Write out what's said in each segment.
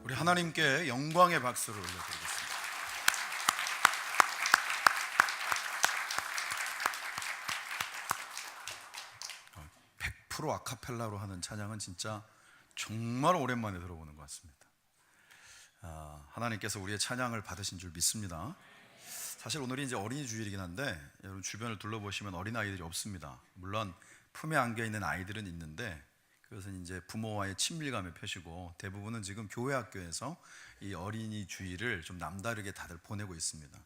우리 하나님께 영광의 박수를 올려드리겠습니다. 100% 아카펠라로 하는 찬양은 진짜 정말 오랜만에 들어보는 것 같습니다. 하나님께서 우리의 찬양을 받으신 줄 믿습니다. 사실 오늘이 이제 어린이 주일이긴 한데 여러분 주변을 둘러보시면 어린아이들이 없습니다. 물론 품에 안겨 있는 아이들은 있는데 그것은 이제 부모와의 친밀감의 표시고 대부분은 지금 교회 학교에서 이 어린이 주일을 좀 남다르게 다들 보내고 있습니다.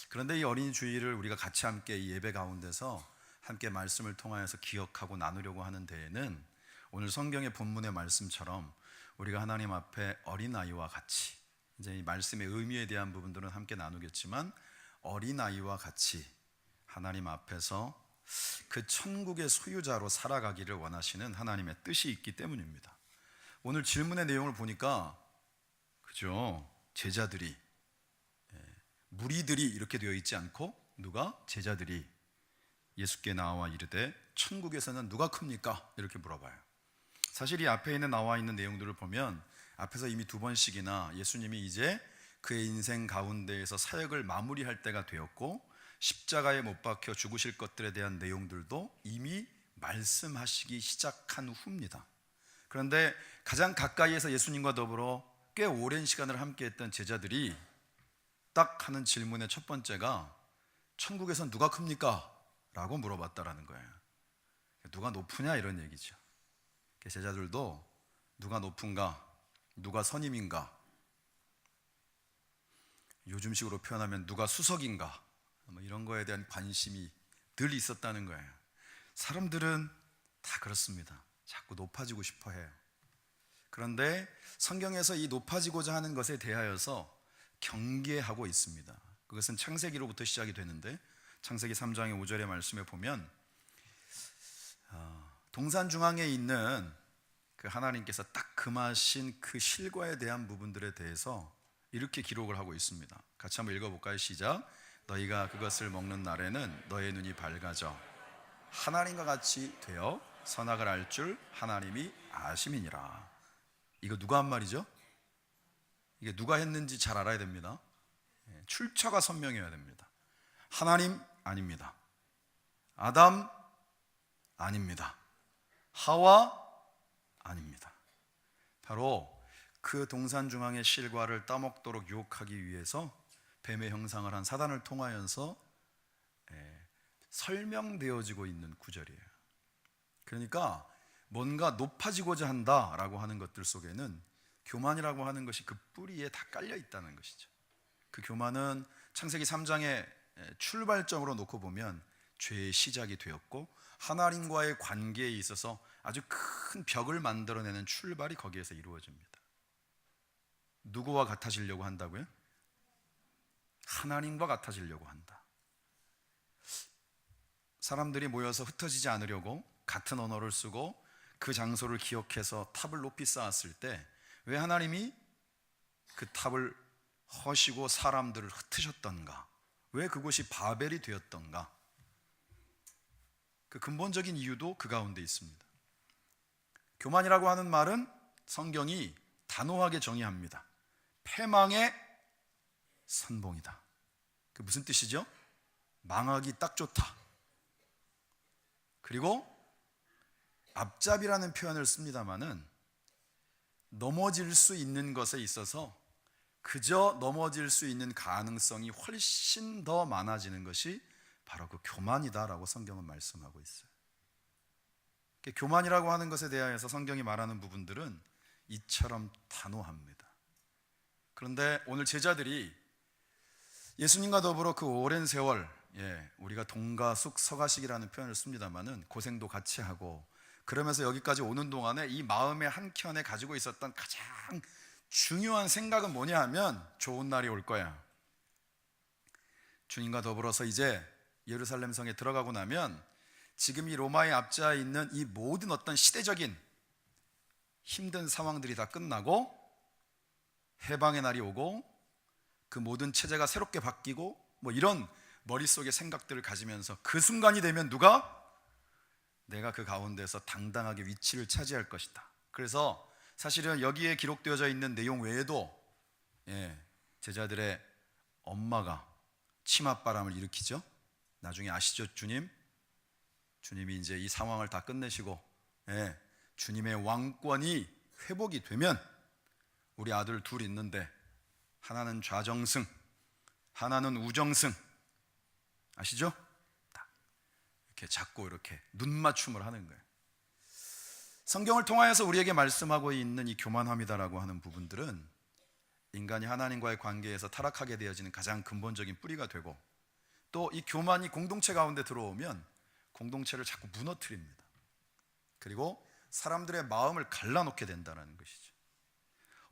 그런데 이 어린이 주일을 우리가 같이 함께 이 예배 가운데서 함께 말씀을 통하여서 기억하고 나누려고 하는 데에는 오늘 성경의 본문의 말씀처럼 우리가 하나님 앞에 어린아이와 같이 이제 이 말씀의 의미에 대한 부분들은 함께 나누겠지만 어린아이와 같이 하나님 앞에서 그 천국의 소유자로 살아가기를 원하시는 하나님의 뜻이 있기 때문입니다. 오늘 질문의 내용을 보니까 그죠? 제자들이 무리들이 이렇게 되어 있지 않고 누가? 제자들이 예수께 나와 이르되 천국에서는 누가 큽니까? 이렇게 물어봐요. 사실 이 앞에 있는 나와 있는 내용들을 보면 앞에서 이미 2번씩이나 예수님이 이제 그의 인생 가운데에서 사역을 마무리할 때가 되었고 십자가에 못 박혀 죽으실 것들에 대한 내용들도 이미 말씀하시기 시작한 후입니다. 그런데 가장 가까이에서 예수님과 더불어 꽤 오랜 시간을 함께했던 제자들이 딱 하는 질문의 첫 번째가 천국에선 누가 큽니까? 라고 물어봤다라는 거예요. 누가 높으냐 이런 얘기죠. 제자들도 누가 높은가, 누가 선임인가, 요즘식으로 표현하면 누가 수석인가, 이런 거에 대한 관심이 늘 있었다는 거예요. 사람들은 다 그렇습니다. 자꾸 높아지고 싶어 해요. 그런데 성경에서 이 높아지고자 하는 것에 대하여서 경계하고 있습니다. 그것은 창세기로부터 시작이 되는데 창세기 3장의 5절의 말씀에 보면 동산 중앙에 있는 그 하나님께서 딱 금하신 그 실과에 대한 부분들에 대해서 이렇게 기록을 하고 있습니다. 같이 한번 읽어볼까요? 시작. 너희가 그것을 먹는 날에는 너의 눈이 밝아져 하나님과 같이 되어 선악을 알 줄 하나님이 아심이니라. 이거 누가 한 말이죠? 이게 누가 했는지 잘 알아야 됩니다. 출처가 선명해야 됩니다. 하나님 아닙니다. 아담 아닙니다. 하와 아닙니다. 바로 그 동산 중앙의 실과를 따먹도록 유혹하기 위해서 뱀의 형상을 한 사단을 통하여서 설명되어지고 있는 구절이에요. 그러니까 뭔가 높아지고자 한다라고 하는 것들 속에는 교만이라고 하는 것이 그 뿌리에 다 깔려 있다는 것이죠. 그 교만은 창세기 3장의 출발점으로 놓고 보면 죄의 시작이 되었고 하나님과의 관계에 있어서 아주 큰 벽을 만들어내는 출발이 거기에서 이루어집니다. 누구와 같아지려고 한다고요? 하나님과 같아지려고 한다. 사람들이 모여서 흩어지지 않으려고 같은 언어를 쓰고 그 장소를 기억해서 탑을 높이 쌓았을 때 왜 하나님이 그 탑을 허시고 사람들을 흩으셨던가? 왜 그곳이 바벨이 되었던가? 그 근본적인 이유도 그 가운데 있습니다. 교만이라고 하는 말은 성경이 단호하게 정의합니다. 패망의 선봉이다. 그 무슨 뜻이죠? 망하기 딱 좋다. 그리고 앞잡이라는 표현을 씁니다마는 넘어질 수 있는 것에 있어서 그저 넘어질 수 있는 가능성이 훨씬 더 많아지는 것이 바로 그 교만이다라고 성경은 말씀하고 있어요. 교만이라고 하는 것에 대하여서 성경이 말하는 부분들은 이처럼 단호합니다. 그런데 오늘 제자들이 예수님과 더불어 그 오랜 세월, 우리가 동가숙 서가식이라는 표현을 씁니다마는 고생도 같이 하고 그러면서 여기까지 오는 동안에 이 마음의 한켠에 가지고 있었던 가장 중요한 생각은 뭐냐 하면 좋은 날이 올 거야. 주님과 더불어서 이제 예루살렘 성에 들어가고 나면 지금 이 로마의 앞자에 있는 이 모든 어떤 시대적인 힘든 상황들이 다 끝나고 해방의 날이 오고 그 모든 체제가 새롭게 바뀌고 이런 머릿속의 생각들을 가지면서 그 순간이 되면 내가 그 가운데서 당당하게 위치를 차지할 것이다. 그래서 사실은 여기에 기록되어져 있는 내용 외에도 제자들의 엄마가 치맛바람을 일으키죠. 나중에 아시죠? 주님이 이제 이 상황을 다 끝내시고 주님의 왕권이 회복이 되면 우리 아들 둘 있는데 하나는 좌정승, 하나는 우정승, 아시죠? 이렇게 잡고 이렇게 눈맞춤을 하는 거예요. 성경을 통하여서 우리에게 말씀하고 있는 이 교만함이다라고 하는 부분들은 인간이 하나님과의 관계에서 타락하게 되어지는 가장 근본적인 뿌리가 되고, 또 이 교만이 공동체 가운데 들어오면 공동체를 자꾸 무너뜨립니다. 그리고 사람들의 마음을 갈라놓게 된다는 것이죠.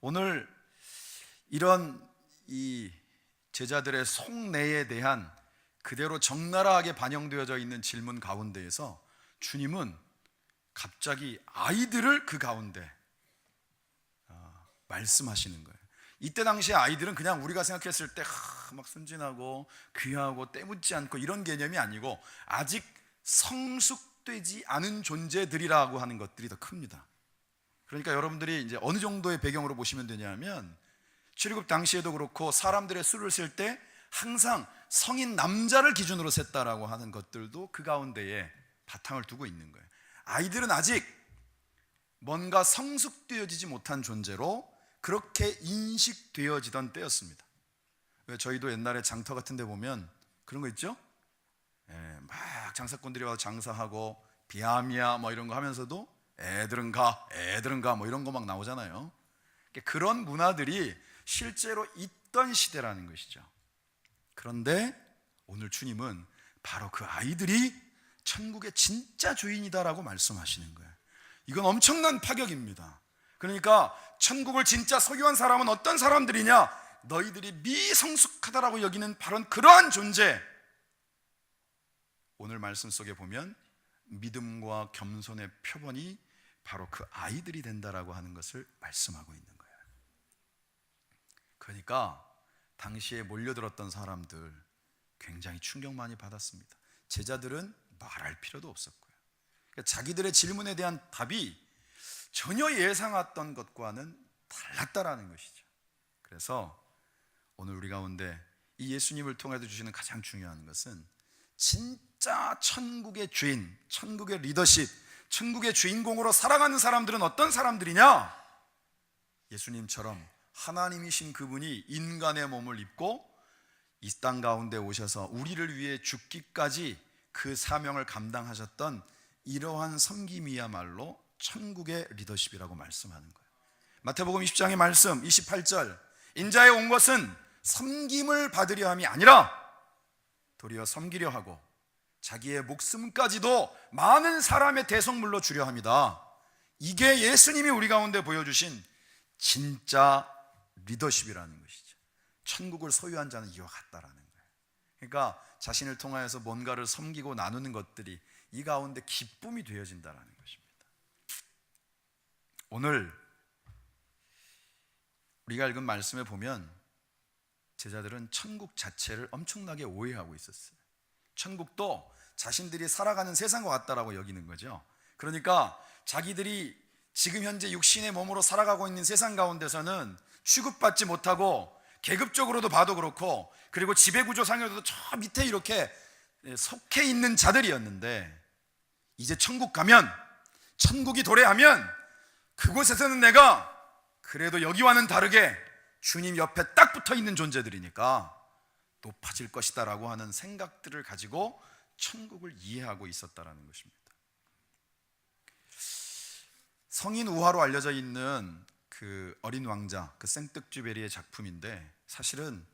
오늘 이런 이 제자들의 속내에 대한 그대로 적나라하게 반영되어져 있는 질문 가운데에서 주님은 갑자기 아이들을 그 가운데 말씀하시는 거예요. 이때 당시에 아이들은 그냥 우리가 생각했을 때 막 순진하고 귀하고 때묻지 않고 이런 개념이 아니고 아직 성숙되지 않은 존재들이라고 하는 것들이 더 큽니다. 그러니까 여러분들이 이제 어느 정도의 배경으로 보시면 되냐면, 출애굽 당시에도 그렇고 사람들의 수를 셀 때 항상 성인 남자를 기준으로 셌다라고 하는 것들도 그 가운데에 바탕을 두고 있는 거예요. 아이들은 아직 뭔가 성숙되어지지 못한 존재로 그렇게 인식되어지던 때였습니다. 왜 저희도 옛날에 장터 같은 데 보면 그런 거 있죠? 막 장사꾼들이 와서 장사하고 비아미야 뭐 이런 거 하면서도 애들은 가 뭐 이런 거 막 나오잖아요. 그런 문화들이 실제로 있던 시대라는 것이죠. 그런데 오늘 주님은 바로 그 아이들이 천국의 진짜 주인이다라고 말씀하시는 거예요. 이건 엄청난 파격입니다. 그러니까 천국을 진짜 소유한 사람은 어떤 사람들이냐? 너희들이 미성숙하다라고 여기는 바로 그러한 존재. 오늘 말씀 속에 보면 믿음과 겸손의 표본이 바로 그 아이들이 된다라고 하는 것을 말씀하고 있는 거예요. 그러니까 당시에 몰려들었던 사람들 굉장히 충격 많이 받았습니다. 제자들은 말할 필요도 없었고요. 그러니까 자기들의 질문에 대한 답이 전혀 예상했던 것과는 달랐다라는 것이죠. 그래서 오늘 우리 가운데 이 예수님을 통해서 주시는 가장 중요한 것은 진짜 천국의 주인, 천국의 리더십, 천국의 주인공으로 살아가는 사람들은 어떤 사람들이냐? 예수님처럼 하나님이신 그분이 인간의 몸을 입고 이 땅 가운데 오셔서 우리를 위해 죽기까지 그 사명을 감당하셨던 이러한 섬김이야말로 천국의 리더십이라고 말씀하는 거예요. 마태복음 20장의 말씀 28절, 인자에 온 것은 섬김을 받으려 함이 아니라 도리어 섬기려 하고 자기의 목숨까지도 많은 사람의 대속물로 주려 합니다. 이게 예수님이 우리 가운데 보여주신 진짜 리더십이라는 것이죠. 천국을 소유한 자는 이와 같다라는 거예요. 그러니까 자신을 통하여서 뭔가를 섬기고 나누는 것들이 이 가운데 기쁨이 되어진다는 것입니다. 오늘 우리가 읽은 말씀에 보면 제자들은 천국 자체를 엄청나게 오해하고 있었어요. 천국도 자신들이 살아가는 세상과 같다라고 여기는 거죠. 그러니까 자기들이 지금 현재 육신의 몸으로 살아가고 있는 세상 가운데서는 취급받지 못하고, 계급적으로도 봐도 그렇고, 그리고 지배구조상에서도 저 밑에 이렇게 속해 있는 자들이었는데, 이제 천국 가면, 천국이 도래하면 그곳에서는 내가 그래도 여기와는 다르게 주님 옆에 딱 붙어 있는 존재들이니까 높아질 것이다라고 하는 생각들을 가지고 천국을 이해하고 있었다라는 것입니다. 성인 우화로 알려져 있는 그 어린 왕자, 그 생뜩쥐베리의 작품인데 사실은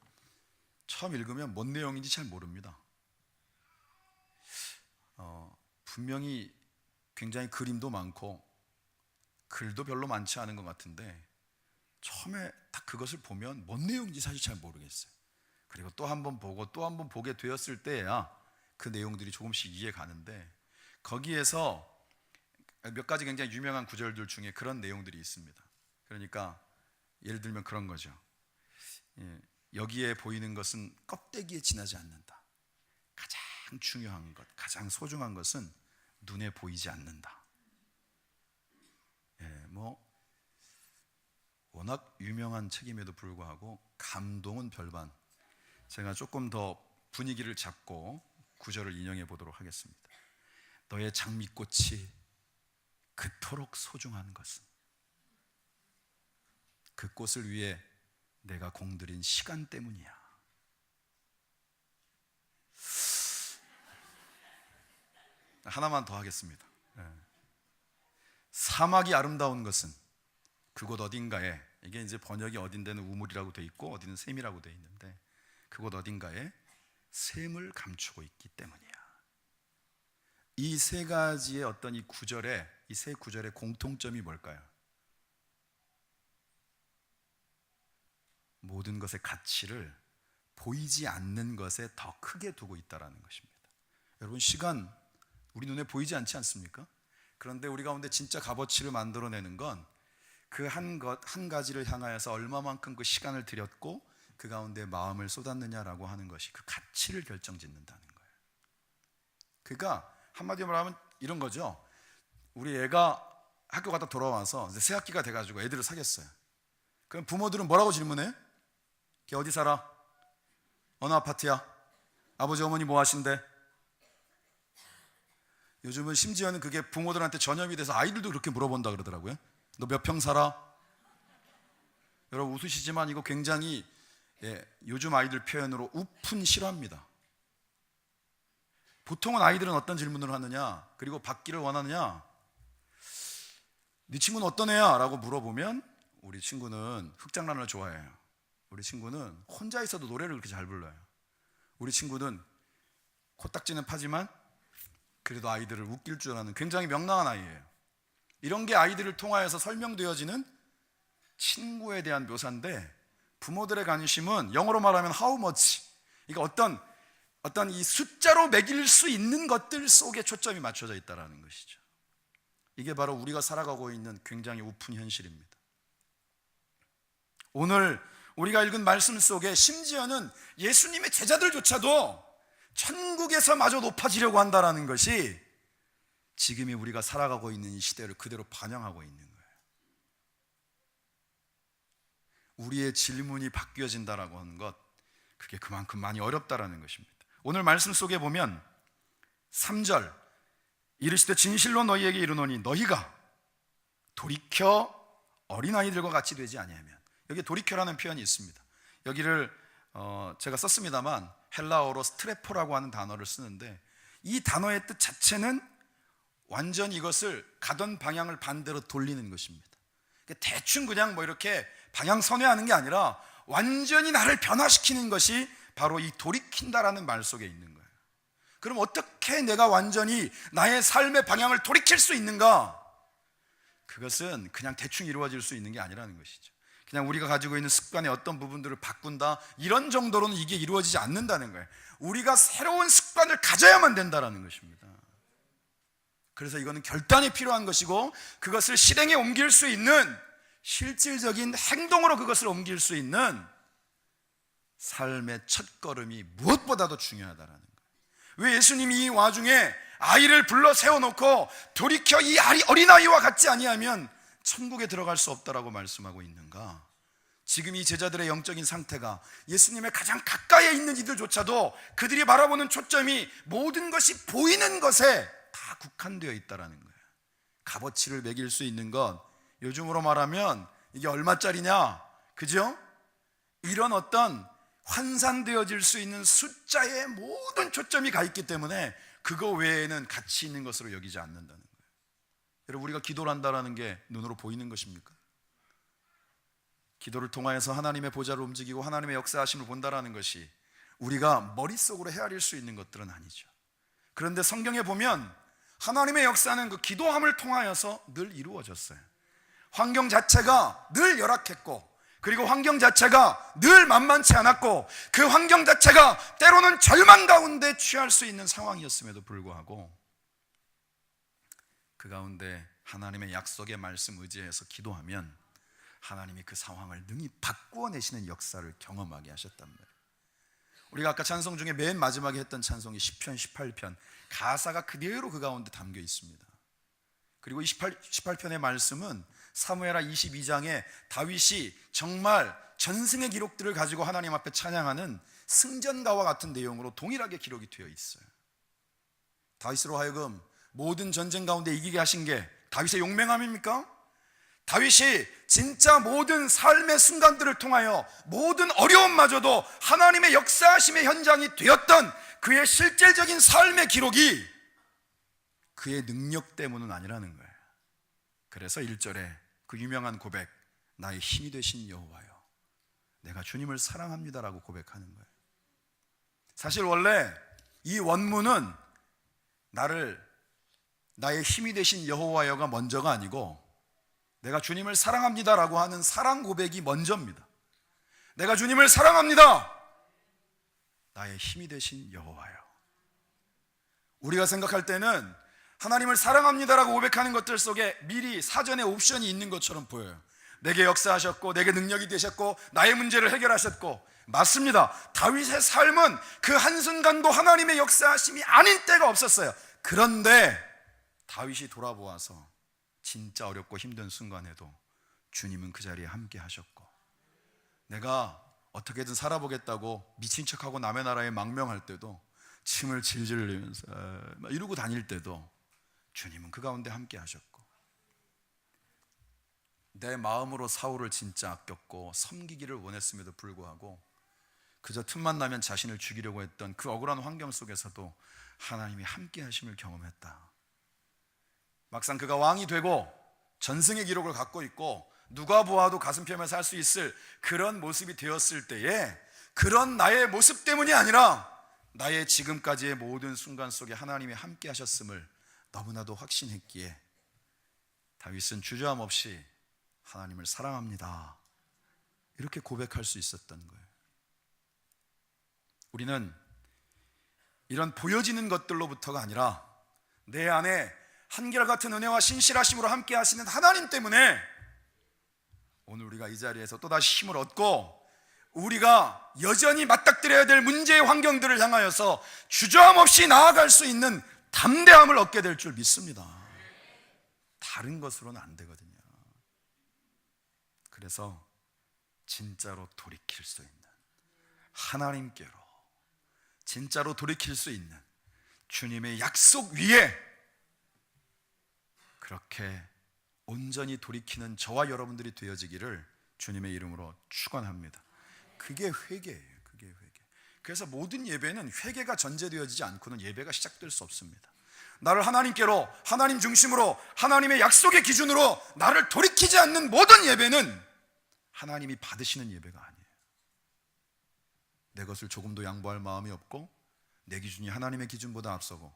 처음 읽으면 뭔 내용인지 잘 모릅니다. 분명히 굉장히 그림도 많고 글도 별로 많지 않은 것 같은데 처음에 딱 그것을 보면 뭔 내용인지 사실 잘 모르겠어요. 그리고 또 한 번 보고 또 한 번 보게 되었을 때야 그 내용들이 조금씩 이해가는데, 거기에서 몇 가지 굉장히 유명한 구절들 중에 그런 내용들이 있습니다. 그러니까 예를 들면 그런 거죠. 여기에 보이는 것은 껍데기에 지나지 않는다. 가장 중요한 것, 가장 소중한 것은 눈에 보이지 않는다. 워낙 유명한 책임에도 불구하고 감동은 별반. 제가 조금 더 분위기를 잡고 구절을 인용해 보도록 하겠습니다. 너의 장미꽃이 그토록 소중한 것은 그 꽃을 위해 내가 공들인 시간 때문이야. 하나만 더 하겠습니다. 사막이 아름다운 것은 그곳 어딘가에, 이게 이제 번역이 어딘데는 우물이라고 돼 있고 어디는 샘이라고 돼 있는데, 그곳 어딘가에 샘을 감추고 있기 때문이야. 이 세 가지의 어떤 이 세 구절의 공통점이 뭘까요? 모든 것의 가치를 보이지 않는 것에 더 크게 두고 있다는 것입니다. 여러분, 시간 우리 눈에 보이지 않지 않습니까? 그런데 우리 가운데 진짜 값어치를 만들어내는 건 그 한 가지를 향하여서 얼마만큼 그 시간을 들였고 그 가운데 마음을 쏟았느냐라고 하는 것이 그 가치를 결정짓는다는 거예요. 그러니까 한마디로 말하면 이런 거죠. 우리 애가 학교 갔다 돌아와서 이제 새 학기가 돼가지고 애들을 사귀었어요. 그럼 부모들은 뭐라고 질문해? 걔 어디 살아? 어느 아파트야? 아버지 어머니 뭐 하신대? 요즘은 심지어는 그게 부모들한테 전염이 돼서 아이들도 그렇게 물어본다 그러더라고요. 너 몇 평 살아? 여러분 웃으시지만 이거 굉장히 요즘 아이들 표현으로 우픈 싫어합니다. 보통은 아이들은 어떤 질문을 하느냐, 그리고 받기를 원하느냐, 네 친구는 어떤 애야? 라고 물어보면 우리 친구는 흑장난을 좋아해요. 우리 친구는 혼자 있어도 노래를 그렇게 잘 불러요. 우리 친구는 코딱지는 파지만 그래도 아이들을 웃길 줄 아는 굉장히 명랑한 아이예요. 이런 게 아이들을 통하여서 설명되어지는 친구에 대한 묘사인데, 부모들의 관심은 영어로 말하면 how much, 그러니까 어떤 이 숫자로 매길 수 있는 것들 속에 초점이 맞춰져 있다는 것이죠. 이게 바로 우리가 살아가고 있는 굉장히 우픈 현실입니다. 오늘 우리가 읽은 말씀 속에 심지어는 예수님의 제자들조차도 천국에서 마저 높아지려고 한다는 것이 지금이 우리가 살아가고 있는 이 시대를 그대로 반영하고 있는 거예요. 우리의 질문이 바뀌어진다라고 하는 것, 그게 그만큼 많이 어렵다라는 것입니다. 오늘 말씀 속에 보면 3절, 이르시되 진실로 너희에게 이르노니 너희가 돌이켜 어린아이들과 같이 되지 아니하면, 여기 돌이켜라는 표현이 있습니다. 여기를 제가 썼습니다만 헬라어로 스트레포라고 하는 단어를 쓰는데, 이 단어의 뜻 자체는 완전히 이것을 가던 방향을 반대로 돌리는 것입니다. 대충 그냥 뭐 이렇게 방향 선회하는 게 아니라 완전히 나를 변화시키는 것이 바로 이 돌이킨다라는 말 속에 있는 거예요. 그럼 어떻게 내가 완전히 나의 삶의 방향을 돌이킬 수 있는가? 그것은 그냥 대충 이루어질 수 있는 게 아니라는 것이죠. 그냥 우리가 가지고 있는 습관의 어떤 부분들을 바꾼다, 이런 정도로는 이게 이루어지지 않는다는 거예요. 우리가 새로운 습관을 가져야만 된다는 것입니다. 그래서 이거는 결단이 필요한 것이고, 그것을 실행에 옮길 수 있는 실질적인 행동으로 그것을 옮길 수 있는 삶의 첫걸음이 무엇보다도 중요하다는 거예요. 왜 예수님이 이 와중에 아이를 불러 세워놓고 돌이켜 이 어린아이와 같지 아니하면 천국에 들어갈 수 없다라고 말씀하고 있는가? 지금 이 제자들의 영적인 상태가 예수님의 가장 가까이에 있는 이들조차도 그들이 바라보는 초점이 모든 것이 보이는 것에 다 국한되어 있다는 거예요. 값어치를 매길 수 있는 것, 요즘으로 말하면 이게 얼마짜리냐, 그죠? 이런 어떤 환산되어질 수 있는 숫자에 모든 초점이 가 있기 때문에 그거 외에는 가치 있는 것으로 여기지 않는다는 거예요. 여러분, 우리가 기도를 한다는 게 눈으로 보이는 것입니까? 기도를 통하여서 하나님의 보좌를 움직이고 하나님의 역사하심을 본다라는 것이 우리가 머릿속으로 헤아릴 수 있는 것들은 아니죠. 그런데 성경에 보면 하나님의 역사는 그 기도함을 통하여서 늘 이루어졌어요. 환경 자체가 늘 열악했고, 그리고 환경 자체가 늘 만만치 않았고, 그 환경 자체가 때로는 절망 가운데 취할 수 있는 상황이었음에도 불구하고 그 가운데 하나님의 약속의 말씀 의지해서 기도하면 하나님이 그 상황을 능히 바꾸어내시는 역사를 경험하게 하셨단 말이에요. 우리가 아까 찬송 중에 맨 마지막에 했던 찬송이 시편 18편, 가사가 그대로 그 가운데 담겨 있습니다. 그리고 18편의 말씀은 사무엘하 22장에 다윗이 정말 전승의 기록들을 가지고 하나님 앞에 찬양하는 승전가와 같은 내용으로 동일하게 기록이 되어 있어요. 다윗으로 하여금 모든 전쟁 가운데 이기게 하신 게 다윗의 용맹함입니까? 다윗이 진짜 모든 삶의 순간들을 통하여 모든 어려움마저도 하나님의 역사하심의 현장이 되었던 그의 실질적인 삶의 기록이 그의 능력 때문은 아니라는 거예요. 그래서 1절에 그 유명한 고백, 나의 힘이 되신 여호와여, 내가 주님을 사랑합니다라고 고백하는 거예요. 사실 원래 이 원문은 나의 힘이 되신 여호와여가 먼저가 아니고 내가 주님을 사랑합니다라고 하는 사랑 고백이 먼저입니다. 내가 주님을 사랑합니다. 나의 힘이 되신 여호와여. 우리가 생각할 때는 하나님을 사랑합니다라고 고백하는 것들 속에 미리 사전에 옵션이 있는 것처럼 보여요. 내게 역사하셨고 내게 능력이 되셨고 나의 문제를 해결하셨고, 맞습니다. 다윗의 삶은 그 한순간도 하나님의 역사하심이 아닌 때가 없었어요. 그런데 다윗이 돌아보아서 진짜 어렵고 힘든 순간에도 주님은 그 자리에 함께 하셨고, 내가 어떻게든 살아보겠다고 미친 척하고 남의 나라에 망명할 때도, 침을 질질 흘리면서 막 이러고 다닐 때도 주님은 그 가운데 함께 하셨고, 내 마음으로 사울을 진짜 아꼈고 섬기기를 원했음에도 불구하고 그저 틈만 나면 자신을 죽이려고 했던 그 억울한 환경 속에서도 하나님이 함께 하심을 경험했다. 막상 그가 왕이 되고 전승의 기록을 갖고 있고 누가 보아도 가슴 펴면서 할 수 있을 그런 모습이 되었을 때에, 그런 나의 모습 때문이 아니라 나의 지금까지의 모든 순간 속에 하나님이 함께 하셨음을 너무나도 확신했기에 다윗은 주저함 없이 하나님을 사랑합니다 이렇게 고백할 수 있었던 거예요. 우리는 이런 보여지는 것들로부터가 아니라 내 안에 한결같은 은혜와 신실하심으로 함께 하시는 하나님 때문에 오늘 우리가 이 자리에서 또다시 힘을 얻고 우리가 여전히 맞닥뜨려야 될 문제의 환경들을 향하여서 주저함 없이 나아갈 수 있는 담대함을 얻게 될 줄 믿습니다. 다른 것으로는 안 되거든요. 그래서 진짜로 돌이킬 수 있는, 하나님께로 진짜로 돌이킬 수 있는 주님의 약속 위에 그렇게 온전히 돌이키는 저와 여러분들이 되어지기를 주님의 이름으로 축원합니다. 그게 회개예요. 그게 회개. 그래서 모든 예배는 회개가 전제되어지지 않고는 예배가 시작될 수 없습니다. 나를 하나님께로, 하나님 중심으로, 하나님의 약속의 기준으로 나를 돌이키지 않는 모든 예배는 하나님이 받으시는 예배가 아니에요. 내 것을 조금도 양보할 마음이 없고 내 기준이 하나님의 기준보다 앞서고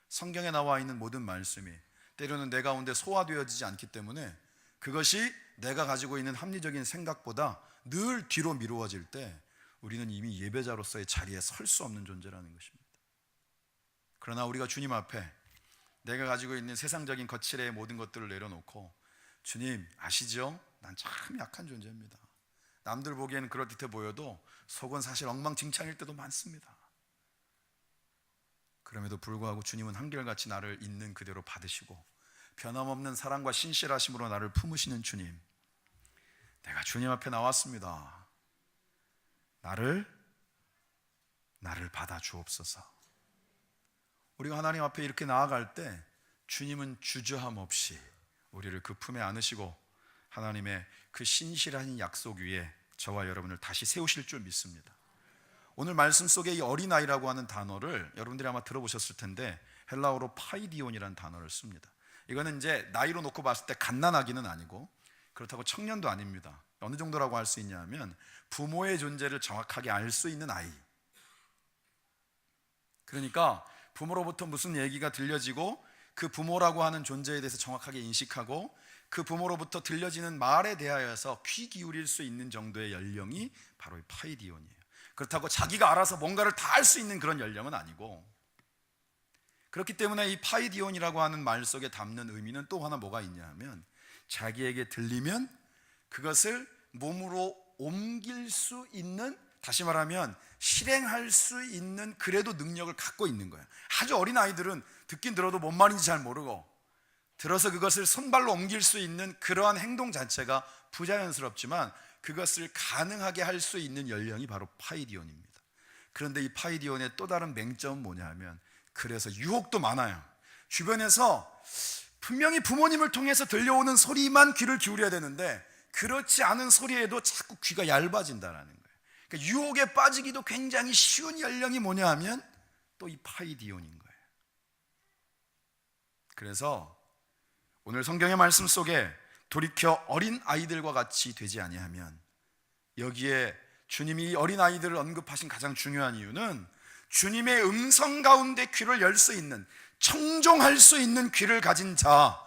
성경에 나와 있는 모든 말씀이 때로는 내 가운데 소화되어지지 않기 때문에 그것이 내가 가지고 있는 합리적인 생각보다 늘 뒤로 미루어질 때 우리는 이미 예배자로서의 자리에 설 수 없는 존재라는 것입니다. 그러나 우리가 주님 앞에 내가 가지고 있는 세상적인 거칠의 모든 것들을 내려놓고, 주님 아시죠? 난 참 약한 존재입니다. 남들 보기에는 그럴듯해 보여도 속은 사실 엉망진창일 때도 많습니다. 그럼에도 불구하고 주님은 한결같이 나를 있는 그대로 받으시고 변함없는 사랑과 신실하심으로 나를 품으시는 주님, 내가 주님 앞에 나왔습니다. 나를 받아 주옵소서. 우리가 하나님 앞에 이렇게 나아갈 때 주님은 주저함 없이 우리를 그 품에 안으시고 하나님의 그 신실한 약속 위에 저와 여러분을 다시 세우실 줄 믿습니다. 오늘 말씀 속에 이 어린아이라고 하는 단어를 여러분들이 아마 들어보셨을 텐데 헬라어로 파이디온이라는 단어를 씁니다. 이거는 이제 나이로 놓고 봤을 때 갓난아기는 아니고 그렇다고 청년도 아닙니다. 어느 정도라고 할 수 있냐 하면 부모의 존재를 정확하게 알 수 있는 아이. 그러니까 부모로부터 무슨 얘기가 들려지고 그 부모라고 하는 존재에 대해서 정확하게 인식하고 그 부모로부터 들려지는 말에 대하여서 귀 기울일 수 있는 정도의 연령이 바로 이 파이디온이에요. 그렇다고 자기가 알아서 뭔가를 다 할 수 있는 그런 연령은 아니고, 그렇기 때문에 이 파이디온이라고 하는 말 속에 담는 의미는 또 하나 뭐가 있냐 하면 자기에게 들리면 그것을 몸으로 옮길 수 있는, 다시 말하면 실행할 수 있는 그래도 능력을 갖고 있는 거예요. 아주 어린 아이들은 듣긴 들어도 뭔 말인지 잘 모르고 들어서 그것을 손발로 옮길 수 있는 그러한 행동 자체가 부자연스럽지만 그것을 가능하게 할 수 있는 연령이 바로 파이디온입니다. 그런데 이 파이디온의 또 다른 맹점은 뭐냐 하면, 그래서 유혹도 많아요. 주변에서 분명히 부모님을 통해서 들려오는 소리만 귀를 기울여야 되는데 그렇지 않은 소리에도 자꾸 귀가 얇아진다는 거예요. 그러니까 유혹에 빠지기도 굉장히 쉬운 연령이 뭐냐 하면 또 이 파이디온인 거예요. 그래서 오늘 성경의 말씀 속에 돌이켜 어린 아이들과 같이 되지 아니하면, 여기에 주님이 어린 아이들을 언급하신 가장 중요한 이유는 주님의 음성 가운데 귀를 열 수 있는, 청종할 수 있는 귀를 가진 자,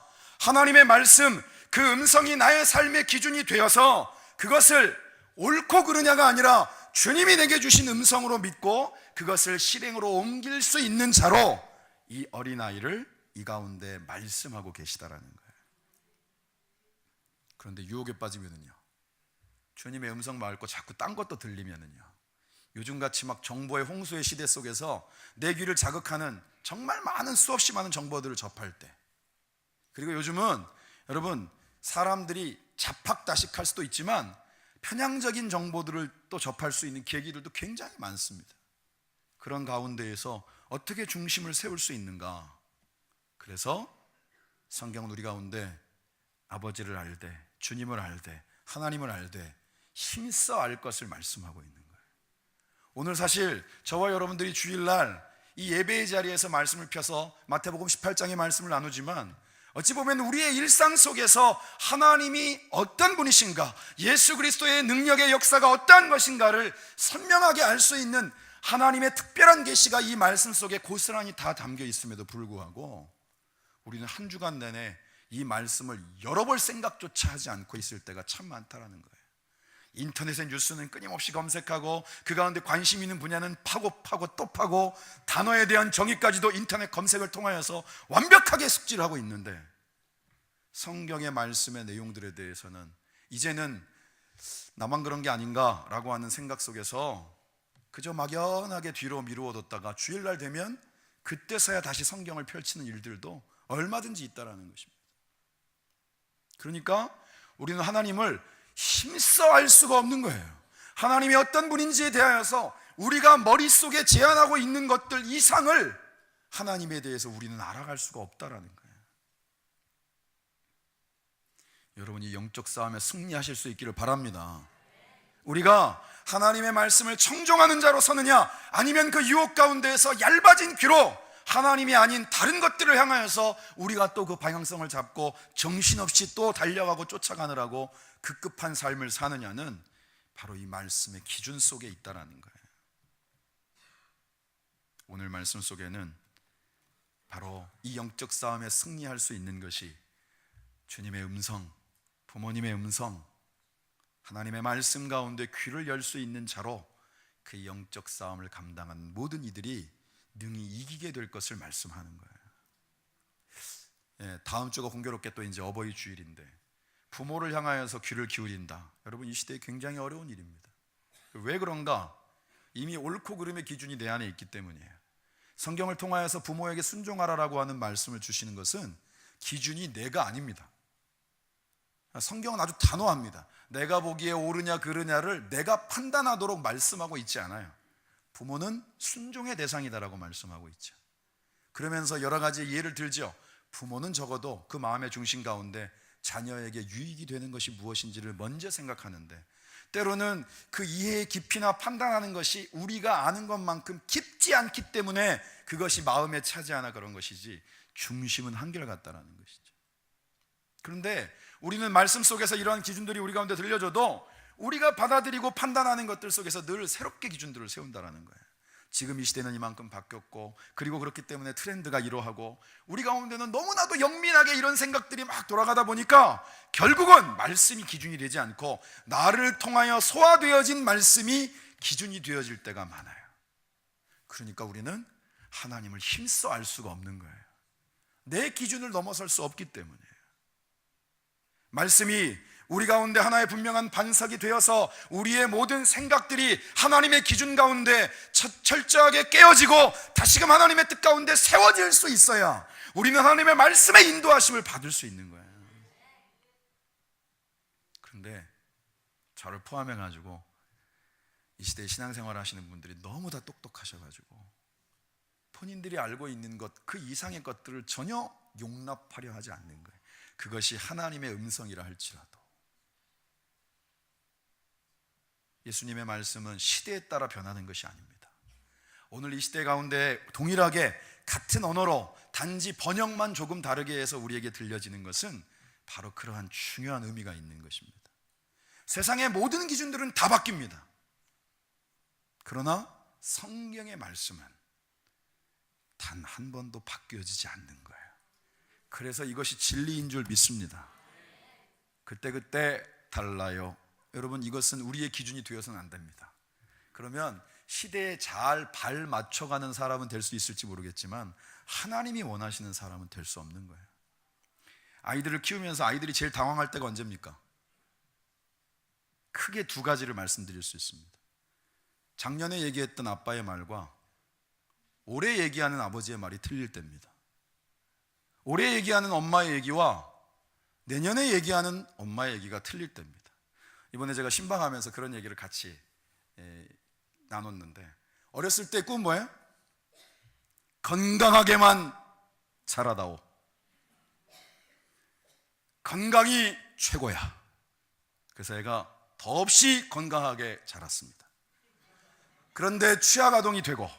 하나님의 말씀, 그 음성이 나의 삶의 기준이 되어서 그것을 옳고 그르냐가 아니라 주님이 내게 주신 음성으로 믿고 그것을 실행으로 옮길 수 있는 자로 이 어린아이를 이 가운데 말씀하고 계시다라는 거예요. 그런데 유혹에 빠지면은요, 주님의 음성 말고 자꾸 딴 것도 들리면은요, 요즘같이 막 정보의 홍수의 시대 속에서 내 귀를 자극하는 정말 많은, 수없이 많은 정보들을 접할 때, 그리고 요즘은 여러분 사람들이 자팍다식할 수도 있지만 편향적인 정보들을 또 접할 수 있는 계기들도 굉장히 많습니다. 그런 가운데에서 어떻게 중심을 세울 수 있는가? 그래서 성경은 우리 가운데 아버지를 알되, 주님을 알되, 하나님을 알되 힘써 알 것을 말씀하고 있는 거예요. 오늘 사실 저와 여러분들이 주일날 이 예배의 자리에서 말씀을 펴서 마태복음 18장의 말씀을 나누지만, 어찌 보면 우리의 일상 속에서 하나님이 어떤 분이신가, 예수 그리스도의 능력의 역사가 어떠한 것인가를 선명하게 알 수 있는 하나님의 특별한 계시가 이 말씀 속에 고스란히 다 담겨 있음에도 불구하고 우리는 한 주간 내내 이 말씀을 열어볼 생각조차 하지 않고 있을 때가 참 많다라는 거예요. 인터넷의 뉴스는 끊임없이 검색하고 그 가운데 관심 있는 분야는 파고 또 파고, 단어에 대한 정의까지도 인터넷 검색을 통하여서 완벽하게 숙지를 하고 있는데, 성경의 말씀의 내용들에 대해서는 이제는 나만 그런 게 아닌가라고 하는 생각 속에서 그저 막연하게 뒤로 미루어뒀다가 주일날 되면 그때서야 다시 성경을 펼치는 일들도 얼마든지 있다라는 것입니다. 그러니까 우리는 하나님을 힘써 알 수가 없는 거예요. 하나님이 어떤 분인지에 대하여서 우리가 머릿속에 제안하고 있는 것들 이상을 하나님에 대해서 우리는 알아갈 수가 없다라는 거예요. 여러분이 영적 싸움에 승리하실 수 있기를 바랍니다. 우리가 하나님의 말씀을 청종하는 자로 서느냐, 아니면 그 유혹 가운데에서 얇아진 귀로 하나님이 아닌 다른 것들을 향하여서 우리가 또 그 방향성을 잡고 정신없이 또 달려가고 쫓아가느라고 급급한 삶을 사느냐는 바로 이 말씀의 기준 속에 있다라는 거예요. 오늘 말씀 속에는 바로 이 영적 싸움에 승리할 수 있는 것이 주님의 음성, 부모님의 음성, 하나님의 말씀 가운데 귀를 열 수 있는 자로 그 영적 싸움을 감당한 모든 이들이 능히 이기게 될 것을 말씀하는 거예요. 다음 주가 공교롭게 또 이제 어버이 주일인데 부모를 향하여서 귀를 기울인다. 여러분, 이 시대에 굉장히 어려운 일입니다. 왜 그런가? 이미 옳고 그름의 기준이 내 안에 있기 때문이에요. 성경을 통하여서 부모에게 순종하라라고 하는 말씀을 주시는 것은 기준이 내가 아닙니다. 성경은 아주 단호합니다. 내가 보기에 옳으냐 그르냐를 내가 판단하도록 말씀하고 있지 않아요. 부모는 순종의 대상이다라고 말씀하고 있죠. 그러면서 여러 가지 예를 들죠. 부모는 적어도 그 마음의 중심 가운데 자녀에게 유익이 되는 것이 무엇인지를 먼저 생각하는데, 때로는 그 이해의 깊이나 판단하는 것이 우리가 아는 것만큼 깊지 않기 때문에 그것이 마음에 차지 않아 그런 것이지, 중심은 한결같다라는 것이죠. 그런데 우리는 말씀 속에서 이러한 기준들이 우리 가운데 들려줘도 우리가 받아들이고 판단하는 것들 속에서 늘 새롭게 기준들을 세운다라는 거예요. 지금 이 시대는 이만큼 바뀌었고, 그리고 그렇기 때문에 트렌드가 이러하고, 우리 가운데는 너무나도 영민하게 이런 생각들이 막 돌아가다 보니까 결국은 말씀이 기준이 되지 않고 나를 통하여 소화되어진 말씀이 기준이 되어질 때가 많아요. 그러니까 우리는 하나님을 힘써 알 수가 없는 거예요. 내 기준을 넘어설 수 없기 때문이에요. 말씀이 우리 가운데 하나의 분명한 반석이 되어서 우리의 모든 생각들이 하나님의 기준 가운데 철저하게 깨어지고 다시금 하나님의 뜻 가운데 세워질 수 있어야 우리는 하나님의 말씀의 인도하심을 받을 수 있는 거예요. 그런데 저를 포함해가지고 이 시대에 신앙생활 하시는 분들이 너무 다 똑똑하셔가지고 본인들이 알고 있는 것 그 이상의 것들을 전혀 용납하려 하지 않는 거예요. 그것이 하나님의 음성이라 할지라도. 예수님의 말씀은 시대에 따라 변하는 것이 아닙니다. 오늘 이 시대 가운데 동일하게 같은 언어로 단지 번역만 조금 다르게 해서 우리에게 들려지는 것은 바로 그러한 중요한 의미가 있는 것입니다. 세상의 모든 기준들은 다 바뀝니다. 그러나 성경의 말씀은 단 한 번도 바뀌어지지 않는 거예요. 그래서 이것이 진리인 줄 믿습니다. 그때그때 달라요. 여러분, 이것은 우리의 기준이 되어서는 안 됩니다. 그러면 시대에 잘 발 맞춰가는 사람은 될 수 있을지 모르겠지만 하나님이 원하시는 사람은 될 수 없는 거예요. 아이들을 키우면서 아이들이 제일 당황할 때가 언제입니까? 크게 두 가지를 말씀드릴 수 있습니다. 작년에 얘기했던 아빠의 말과 올해 얘기하는 아버지의 말이 틀릴 때입니다. 올해 얘기하는 엄마의 얘기와 내년에 얘기하는 엄마의 얘기가 틀릴 때입니다. 이번에 제가 신방하면서 그런 얘기를 같이 나눴는데, 어렸을 때 꿈 뭐예요? 건강하게만 자라다오. 건강이 최고야. 그래서 애가 더없이 건강하게 자랐습니다. 그런데 취학아동이 되고,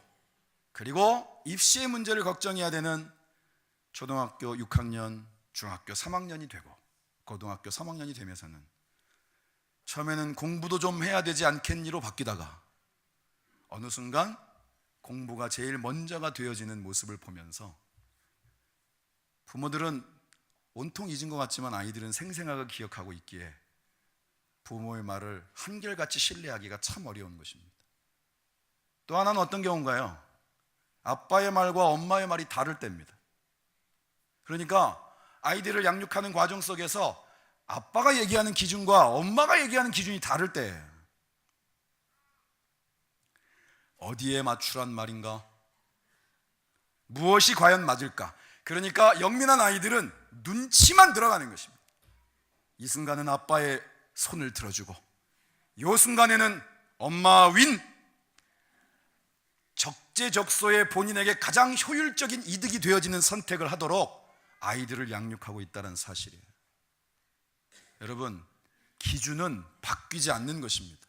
그리고 입시의 문제를 걱정해야 되는 초등학교 6학년, 중학교 3학년이 되고 고등학교 3학년이 되면서는 처음에는 공부도 좀 해야 되지 않겠니로 바뀌다가 어느 순간 공부가 제일 먼저가 되어지는 모습을 보면서 부모들은 온통 잊은 것 같지만 아이들은 생생하게 기억하고 있기에 부모의 말을 한결같이 신뢰하기가 참 어려운 것입니다. 또 하나는 어떤 경우인가요? 아빠의 말과 엄마의 말이 다를 때입니다. 그러니까 아이들을 양육하는 과정 속에서 아빠가 얘기하는 기준과 엄마가 얘기하는 기준이 다를 때예요. 어디에 맞추란 말인가? 무엇이 과연 맞을까? 그러니까 영민한 아이들은 눈치만 들어가는 것입니다. 이 순간은 아빠의 손을 들어주고 이 순간에는 엄마 윈, 적재적소에 본인에게 가장 효율적인 이득이 되어지는 선택을 하도록 아이들을 양육하고 있다는 사실이에요. 여러분, 기준은 바뀌지 않는 것입니다.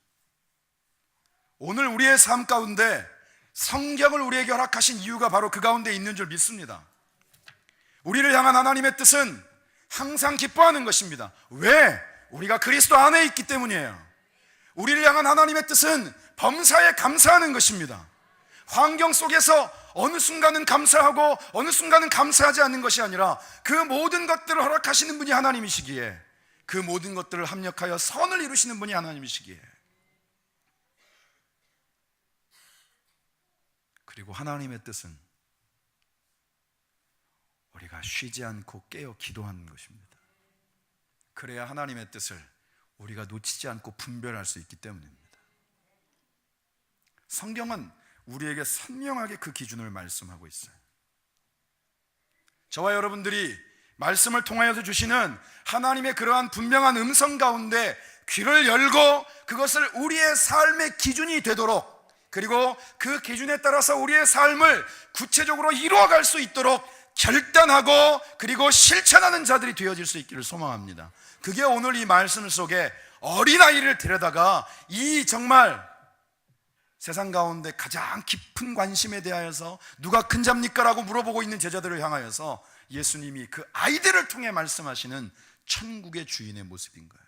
오늘 우리의 삶 가운데 성경을 우리에게 허락하신 이유가 바로 그 가운데 있는 줄 믿습니다. 우리를 향한 하나님의 뜻은 항상 기뻐하는 것입니다. 왜? 우리가 그리스도 안에 있기 때문이에요. 우리를 향한 하나님의 뜻은 범사에 감사하는 것입니다. 환경 속에서 어느 순간은 감사하고 어느 순간은 감사하지 않는 것이 아니라 그 모든 것들을 허락하시는 분이 하나님이시기에, 그 모든 것들을 합력하여 선을 이루시는 분이 하나님이시기에, 그리고 하나님의 뜻은 우리가 쉬지 않고 깨어 기도하는 것입니다. 그래야 하나님의 뜻을 우리가 놓치지 않고 분별할 수 있기 때문입니다. 성경은 우리에게 선명하게 그 기준을 말씀하고 있어요. 저와 여러분들이 말씀을 통하여서 주시는 하나님의 그러한 분명한 음성 가운데 귀를 열고 그것을 우리의 삶의 기준이 되도록, 그리고 그 기준에 따라서 우리의 삶을 구체적으로 이루어갈 수 있도록 결단하고 그리고 실천하는 자들이 되어질 수 있기를 소망합니다. 그게 오늘 이 말씀 속에 어린아이를 데려다가 이 정말 세상 가운데 가장 깊은 관심에 대하여서 누가 큰 잡니까? 라고 물어보고 있는 제자들을 향하여서 예수님이 그 아이들을 통해 말씀하시는 천국의 주인의 모습인 거예요.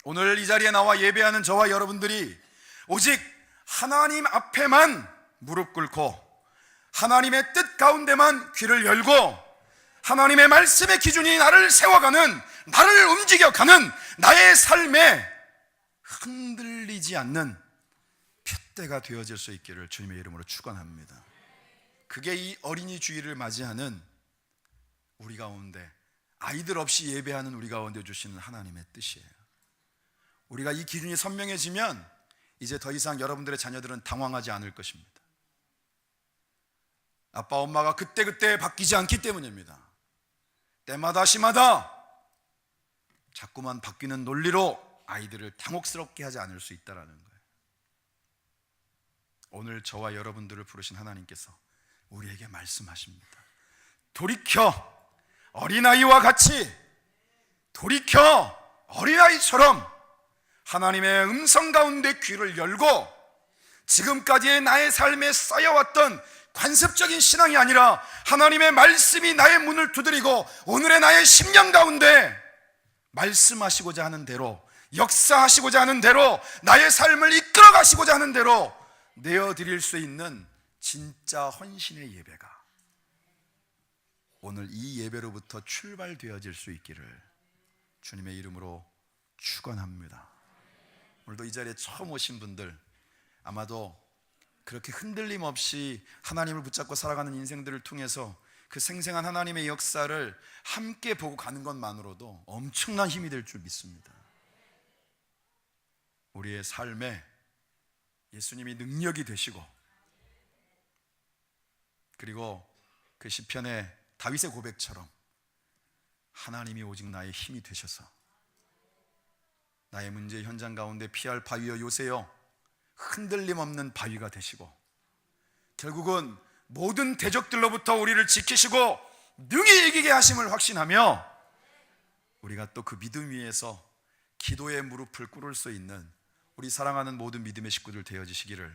오늘 이 자리에 나와 예배하는 저와 여러분들이 오직 하나님 앞에만 무릎 꿇고 하나님의 뜻 가운데만 귀를 열고 하나님의 말씀의 기준이 나를 세워가는, 나를 움직여가는 나의 삶에 흔들리지 않는 푯대가 되어질 수 있기를 주님의 이름으로 축원합니다. 그게 이 어린이 주일을 맞이하는 우리 가운데 아이들 없이 예배하는 우리 가운데 주시는 하나님의 뜻이에요. 우리가 이 기준이 선명해지면 이제 더 이상 여러분들의 자녀들은 당황하지 않을 것입니다. 아빠 엄마가 그때그때 바뀌지 않기 때문입니다. 때마다 시마다 자꾸만 바뀌는 논리로 아이들을 당혹스럽게 하지 않을 수 있다는 거예요. 오늘 저와 여러분들을 부르신 하나님께서 우리에게 말씀하십니다. 돌이켜 어린아이와 같이, 돌이켜 어린아이처럼 하나님의 음성 가운데 귀를 열고 지금까지의 나의 삶에 쌓여왔던 관습적인 신앙이 아니라 하나님의 말씀이 나의 문을 두드리고 오늘의 나의 심령 가운데 말씀하시고자 하는 대로, 역사하시고자 하는 대로, 나의 삶을 이끌어 가시고자 하는 대로 내어드릴 수 있는 진짜 헌신의 예배가 오늘 이 예배로부터 출발되어질 수 있기를 주님의 이름으로 축원합니다. 오늘도 이 자리에 처음 오신 분들, 아마도 그렇게 흔들림 없이 하나님을 붙잡고 살아가는 인생들을 통해서 그 생생한 하나님의 역사를 함께 보고 가는 것만으로도 엄청난 힘이 될 줄 믿습니다. 우리의 삶에 예수님이 능력이 되시고, 그리고 그 시편의 다윗의 고백처럼 하나님이 오직 나의 힘이 되셔서 나의 문제 현장 가운데 피할 바위여 요새여 흔들림 없는 바위가 되시고, 결국은 모든 대적들로부터 우리를 지키시고 능히 이기게 하심을 확신하며 우리가 또 그 믿음 위에서 기도의 무릎을 꿇을 수 있는 우리 사랑하는 모든 믿음의 식구들 되어지시기를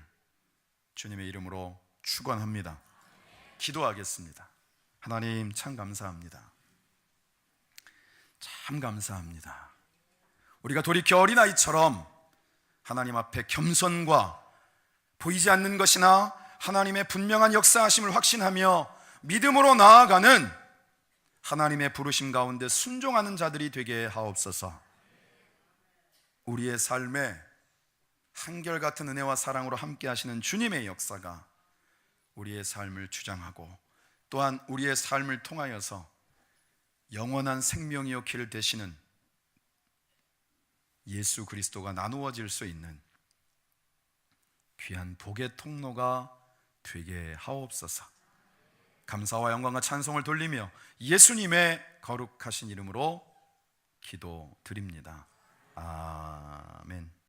주님의 이름으로 축원합니다. 기도하겠습니다. 하나님 참 감사합니다. 참 감사합니다. 우리가 돌이켜 어린아이처럼 하나님 앞에 겸손과 보이지 않는 것이나 하나님의 분명한 역사하심을 확신하며 믿음으로 나아가는 하나님의 부르심 가운데 순종하는 자들이 되게 하옵소서. 우리의 삶에 한결같은 은혜와 사랑으로 함께 하시는 주님의 역사가 우리의 삶을 주장하고 또한 우리의 삶을 통하여서 영원한 생명이요 길 되시는 예수 그리스도가 나누어질 수 있는 귀한 복의 통로가 되게 하옵소서. 감사와 영광과 찬송을 돌리며 예수님의 거룩하신 이름으로 기도드립니다. 아멘.